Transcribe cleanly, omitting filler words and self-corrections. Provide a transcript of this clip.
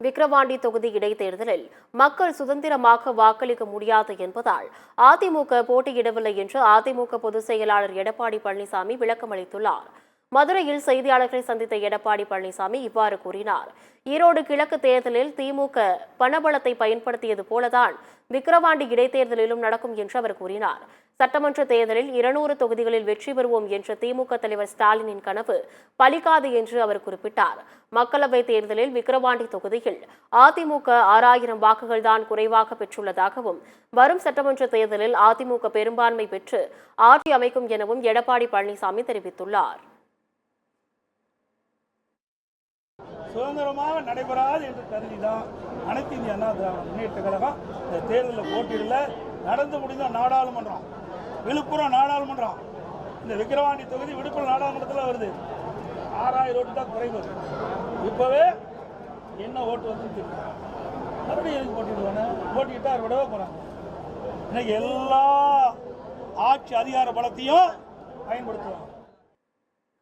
விக்கிரவாண்டி தொகுதி இடைத்தேர்தலில் மக்கள் சுதந்திரமாக வாக்களிக்க முடியாது என்பதால் அதிமுக போட்டியிடவில்லை என்று அதிமுக பொதுச் செயலாளர் எடப்பாடி பழனிசாமி விளக்கமளித்துள்ளார். மதுரையில் செய்தியாளர்களை சந்தித்த எடப்பாடி பழனிசாமி இவ்வாறு கூறினார். ஈரோடு கிழக்கு தேர்தலில் திமுக பணபலத்தை பயன்படுத்தியது போலதான் விக்கிரவாண்டி இடைத்தேர்தலிலும் நடக்கும் என்று அவர் கூறினார். சட்டமன்ற தேர்தலில் 200 தொகுதிகளில் வெற்றி பெறுவோம் என்ற திமுக தலைவர் ஸ்டாலினின் கனவு பலிக்காது என்று அவர் குறிப்பிட்டார். மக்களவைத் தேர்தலில் விக்கிரவாண்டி தொகுதியில் அதிமுக 6000 வாக்குகள் தான் குறைவாக பெற்றுள்ளதாகவும் வரும் சட்டமன்ற தேர்தலில் அதிமுக பெரும்பான்மை பெற்று ஆட்சி அமைக்கும் எனவும் எடப்பாடி பழனிசாமி தெரிவித்துள்ளார். சுதந்திரமாக நடைபெறாது என்று கருதிதான் அனைத்து இந்திய அண்ணா திராவிட முன்னேற்ற கழகம் இந்த தேர்தலில் போட்டியிடல. நடந்து முடிந்த நாடாளுமன்றம், விழுப்புரம் நாடாளுமன்றம், இந்த விக்கிரவாண்டி தொகுதி விழுப்புரம் நாடாளுமன்றத்தில் வருது. 6000 ஓட்டு தான் குறைவு. இப்போவே என்ன ஓட்டு வந்து மறுபடியும் எதுக்கு போட்டிடுவாங்க? போட்டிக்கிட்டா விடவே போகிறாங்க. இன்னைக்கு எல்லா ஆட்சி அதிகார பலத்தையும் பயன்படுத்துவாங்க.